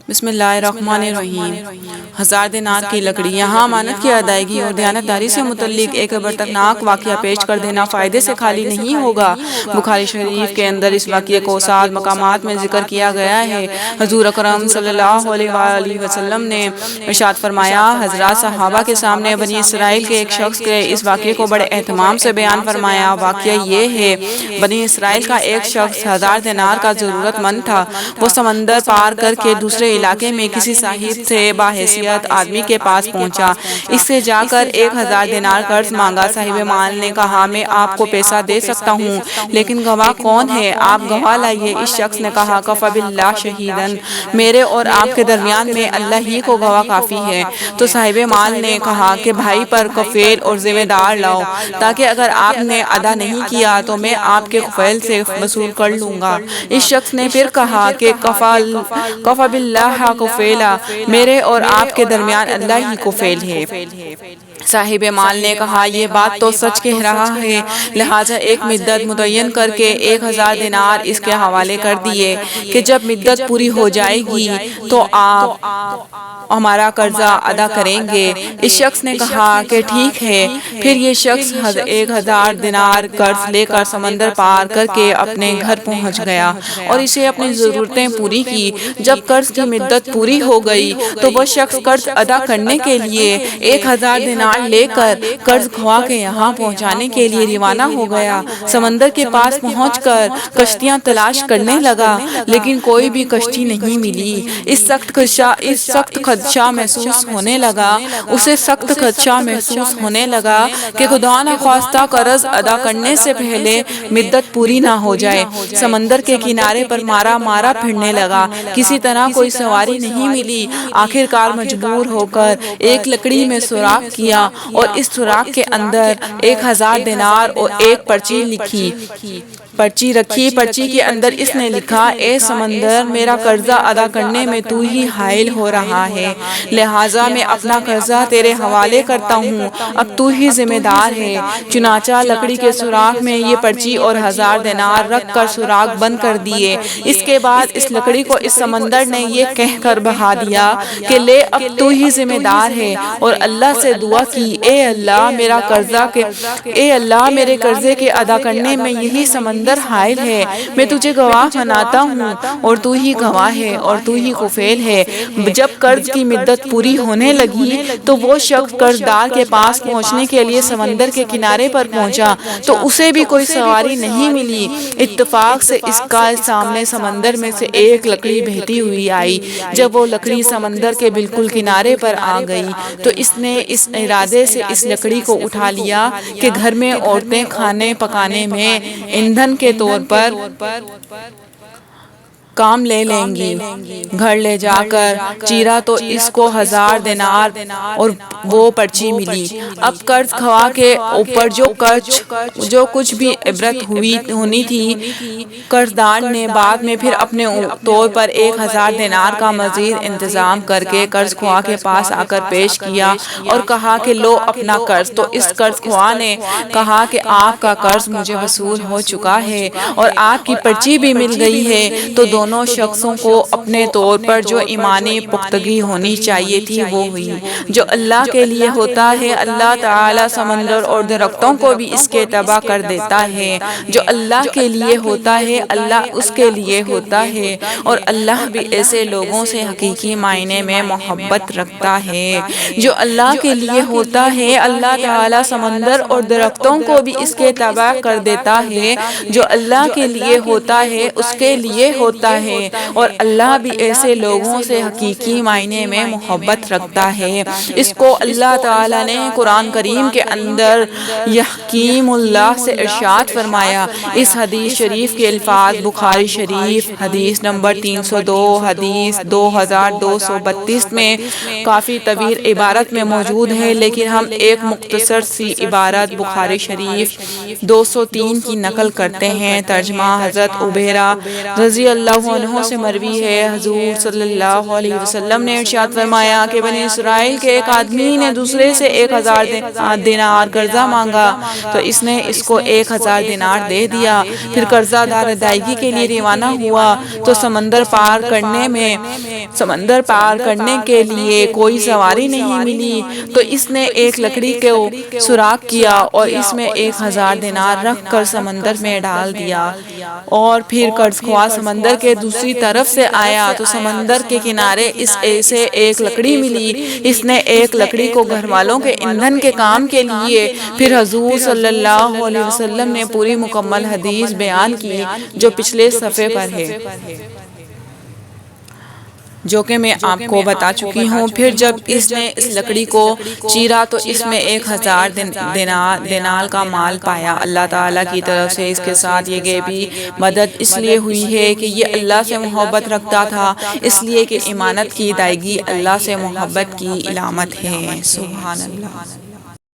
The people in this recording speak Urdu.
بسم اللہ الرحمن الرحیم۔ 1000 دینار کی لکڑی۔ یہاں امانت کی ادائیگی اور دیانتداری سے متعلق ایک عبرتناک واقعہ پیش کر دینا فائدے سے خالی نہیں ہوگا۔ بخاری شریف کے اندر اس واقعے کو 7 مقامات میں ذکر کیا گیا ہے۔ حضور اکرم صلی اللہ علیہ وآلہ وسلم نے ارشاد فرمایا، حضرات صحابہ کے سامنے بنی اسرائیل کے ایک شخص کے اس واقعے کو بڑے اہتمام سے بیان فرمایا۔ واقعہ یہ ہے، بنی اسرائیل کا ایک شخص 1000 دینار کا ضرورت مند تھا۔ وہ سمندر پار کر کے دوسرے علاقے میں کسی صاحب سے باحیثیت آدمی کے پاس پہنچا۔ اس سے جا کر 1000 دینار قرض مانگا۔ صاحب مال نے کہا، میں آپ کو پیسہ دے سکتا ہوں، لیکن گواہ کون ہے؟ آپ گواہ لائیے۔ اس شخص نے کہا، کفی باللہ شہیداً، میرے اور آپ کے درمیان میں اللہ ہی کو گواہ کافی ہے۔ تو صاحب مال نے کہا کہ بھائی پر کفیل اور ذمہ دار لاؤ، تاکہ اگر آپ نے ادا نہیں کیا تو میں آپ کے کفیل سے وصول کر لوں گا۔ اس شخص نے پھر کہا کہ کفی باللہ کفیلا، میرے اور آپ کے درمیان اللہ ہی کفیل ہے۔ صاحب مال نے کہا، یہ بات تو سچ کہہ رہا ہے، لہٰذا ایک مدت متعین کر کے 1000 دینار اس کے حوالے کر دیے کہ جب مدت پوری ہو جائے گی تو آپ ہمارا قرضہ ادا کریں گے۔ اس شخص نے کہا کہ ٹھیک ہے۔ پھر یہ شخص 1000 دینار قرض لے کر سمندر پار کر کے اپنے گھر پہنچ گیا اور اسے اپنی ضرورتیں پوری کی۔ جب قرض کی مدت پوری ہو گئی تو وہ شخص قرض ادا کرنے کے لیے 1000 دینار لے کر قرض کھوا کے یہاں پہنچانے کے لیے روانہ ہو گیا۔ سمندر کے پاس پہنچ کر کشتیاں تلاش کرنے لگا، لیکن کوئی بھی کشتی نہیں ملی۔ اس سخت خدشہ محسوس ہونے لگا کہ خدا نخواستہ قرض ادا کرنے سے پہلے مدت پوری نہ ہو جائے۔ سمندر کے کنارے پر مارا پھرنے لگا، کسی طرح کوئی سواری نہیں ملی۔ آخر کار مجبور ہو کر ایک لکڑی میں سوراخ کیا اور اس سوراخ کے اندر 1000 دینار اور ایک پرچی رکھی۔ پرچی کے اندر اس نے لکھا، اے سمندر، میرا قرضہ ادا کرنے میں تو ہی حائل ہو رہا ہے، لہٰذا میں اپنا قرضہ تیرے حوالے کرتا ہوں، اب تو ہی ذمہ دار ہے۔ چنانچہ لکڑی کے سوراخ میں یہ پرچی اور 1000 دینار رکھ کر سوراخ بند کر دیے۔ اس کے بعد اس لکڑی کو اس سمندر نے یہ کہہ کر بہا دیا کہ لے، اب تو ہی ذمہ دار ہے، اور اللہ سے دعا کی، اے اللہ میرے قرضے کے ادا کرنے میں یہی سمندر حائل ہے، میں تجھے گواہ بناتا ہوں اور تو ہی گواہ ہے اور تو ہی کفیل ہے۔ جب قرض کی مدت پوری ہونے لگی تو وہ شخص قرض دار کے پاس پہنچنے کے لیے سمندر کے کنارے پر پہنچا تو اسے بھی کوئی سواری نہیں ملی۔ اتفاق سے اس کا سامنے سمندر میں سے ایک لکڑی بہتی ہوئی آئی۔ جب وہ لکڑی سمندر کے بالکل کنارے پر آ گئی تو اس نے اس ارادے سے اس لکڑی کو اٹھا لیا کہ گھر میں عورتیں کھانے پکانے میں ایندھن کے طور پر کام لے لیں گی۔ گھر لے جا کر چیرا تو اس کو 1000 دینار اور وہ پرچی ملی۔ اب قرض کھوا کے اوپر جو کچھ بھی عبرت ہونی تھی، قرضدار نے بعد میں پھر اپنے طور پر 1000 دینار کا مزید انتظام کر کے قرض خواہ کے پاس آ کر پیش کیا اور کہا کہ لو اپنا قرض۔ تو اس قرض خواہ نے کہا کہ آپ کا قرض مجھے وصول ہو چکا ہے اور آپ کی پرچی بھی مل گئی ہے۔ تو دونوں شخصوں کو اپنے طور پر جو ایمانی پختگی ہونی چاہیے تھی وہ ہوئی۔ جو اللہ کے لیے ہوتا ہے اللہ تعالیٰ سمندر اور درختوں کو بھی اس کے تباہ کر دیتا ہے۔ جو اللہ کے لیے ہوتا ہے اللہ اس کے لیے ہوتا ہے، اور اللہ بھی ایسے لوگوں سے حقیقی معنی میں محبت رکھتا ہے۔ جو اللہ کے لیے ہوتا ہے اللہ تعالیٰ سمندر اور درختوں کو بھی اس کے تباہ کر دیتا ہے۔ جو اللہ کے لیے ہوتا ہے اس کے لیے ہوتا ہے، اور اللہ بھی ایسے لوگوں سے حقیقی معنی میں محبت رکھتا ہے۔ اس کو اللہ تعالیٰ نے قرآن کریم کے اندر یحکیم اللہ سے ارشاد فرمایا۔ اس حدیث شریف کے الفاظ بخاری شریف حدیث نمبر 302 حدیث 2232 میں کافی طویل عبارت میں موجود ہے، لیکن ہم ایک مختصر سی عبارت بخاری شریف 203 کی نقل کرتے ہیں۔ ترجمہ حضرت عبیرہ رضی اللہ عنہ سے مروی ہے، حضور صلی اللہ علیہ وسلم نے ارشاد فرمایا کہ بنی اسرائیل کے ایک آدمی نے دوسرے سے 1000 دینار قرضہ مانگا تو اس نے اس کو 1000 دینار دے دیا۔ پھر قرضہ دار ادائیگی کے لیے روانہ ہوا تو سمندر پار کرنے میں سمندر پار کرنے کے لیے کوئی سواری نہیں ملی تو اس نے ایک لکڑی کو سوراخ کیا اور اس میں 1000 دینار رکھ کر سمندر میں ڈال دیا، اور پھر قرض خواہ سمندر کے دوسری طرف سے آیا تو سمندر کے کنارے اسے ایک لکڑی ملی۔ اس نے ایک لکڑی کو گھر والوں کے ایندھن کے کام کے لیے، پھر حضور صلی اللہ علیہ وسلم نے پوری مکمل حدیث بیان کی جو پچھلے صفحے پر ہے، جو کہ میں آپ کو بتا چکی ہوں۔ پھر جب اس نے اس لکڑی کو چیرا تو اس میں 1000 دینار کا مال پایا۔ اللہ تعالیٰ کی طرف سے اس کے ساتھ یہ غیبی مدد اس لیے ہوئی ہے کہ یہ اللہ سے محبت رکھتا تھا، اس لیے کہ امانت کی ادائیگی اللہ سے محبت کی علامت ہے۔ سبحان اللہ۔